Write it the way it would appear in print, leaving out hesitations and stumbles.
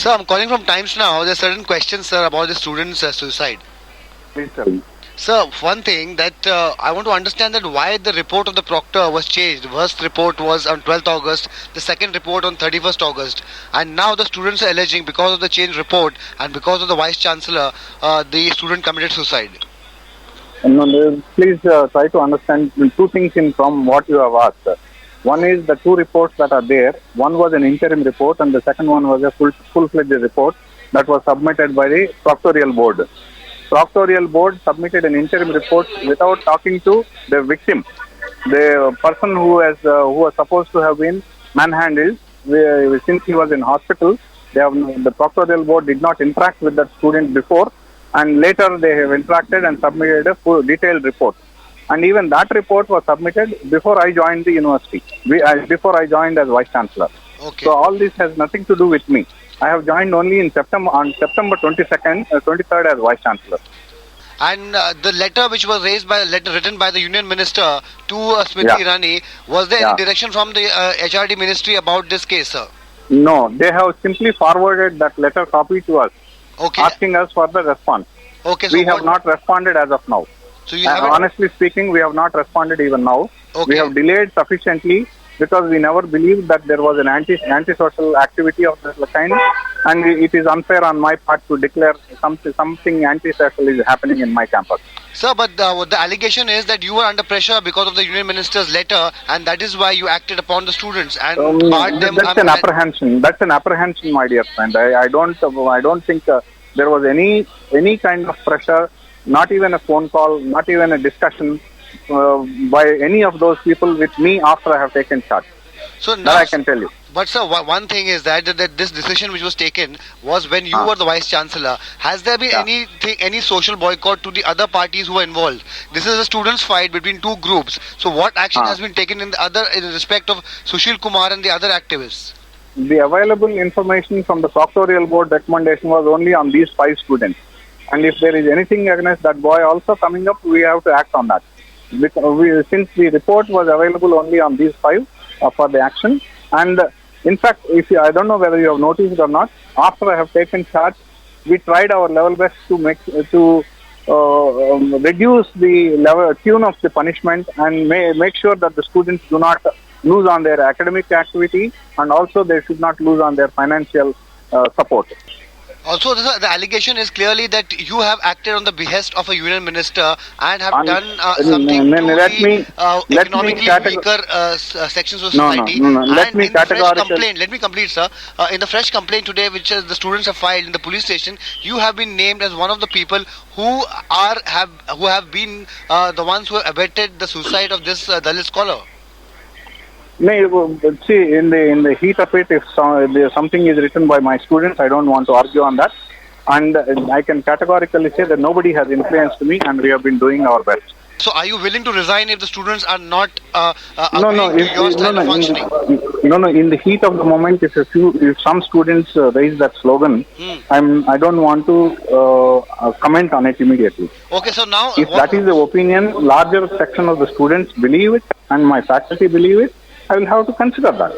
Sir, I'm calling from Times now. There are certain questions, sir, about the students' suicide. Please tell me. Sir, one thing that I want to understand that why the report of the proctor was changed. The first report was on 12th August, the second report on 31st August, and now the students are alleging because of the changed report and because of the Vice Chancellor, the student committed suicide. No, please try to understand two things from what you have asked. One is the two reports that are there. One was an interim report and the second one was a full-fledged report that was submitted by the proctorial board. Proctorial board submitted an interim report without talking to the victim. The person who was supposed to have been manhandled, since he was in hospital, the proctorial board did not interact with that student before, and later they have interacted and submitted a full detailed report. And even that report was submitted before I joined the university, before I joined as Vice Chancellor. Okay. So all this has nothing to do with me. I have joined only on September 23rd as Vice Chancellor. And the letter which was written by the Union Minister to Smriti Irani, was there any direction from the HRD Ministry about this case, sir? No, they have simply forwarded that letter copy to us, asking us for the response. Okay, so we have not responded as of now. So you honestly speaking, we have not responded even now. Okay. We have delayed sufficiently because we never believed that there was an anti-social activity of this kind, and it is unfair on my part to declare something anti-social is happening in my campus. Sir, but the allegation is that you were under pressure because of the Union Minister's letter, and that is why you acted upon the students and barred them. That's an apprehension. That's an apprehension, my dear friend. I don't think there was any kind of pressure, not even a phone call, not even a discussion by any of those people with me after I have taken charge. So now, that I can tell you. But sir, one thing is that this decision which was taken was when you were the Vice Chancellor. Has there been any social boycott to the other parties who were involved? This is a students' fight between two groups. So what action has been taken in respect of Sushil Kumar and the other activists? The available information from the proctorial board recommendation was only on these 5 students. And if there is anything against that boy also coming up, we have to act on that. Since the report was available only on these 5 for the action, and in fact, I don't know whether you have noticed or not, after I have taken charge, we tried our level best to reduce the tune of the punishment and make sure that the students do not lose on their academic activity, and also they should not lose on their financial support. Also, the allegation is clearly that you have acted on the behest of a union minister and have done something to the economically weaker sections of society. Let me complete, sir. In the fresh complaint today, which the students have filed in the police station, you have been named as one of the people who have been the ones who have abetted the suicide of this Dalit scholar. See, in the heat of it, if something is written by my students, I don't want to argue on that. And I can categorically say that nobody has influenced me, and we have been doing our best. So are you willing to resign if the students are not No, in the heat of the moment, if some students raise that slogan, I don't want to comment on it immediately. Okay, so now... If that is the opinion, larger section of the students believe it, and my faculty believe it, I will have to consider that.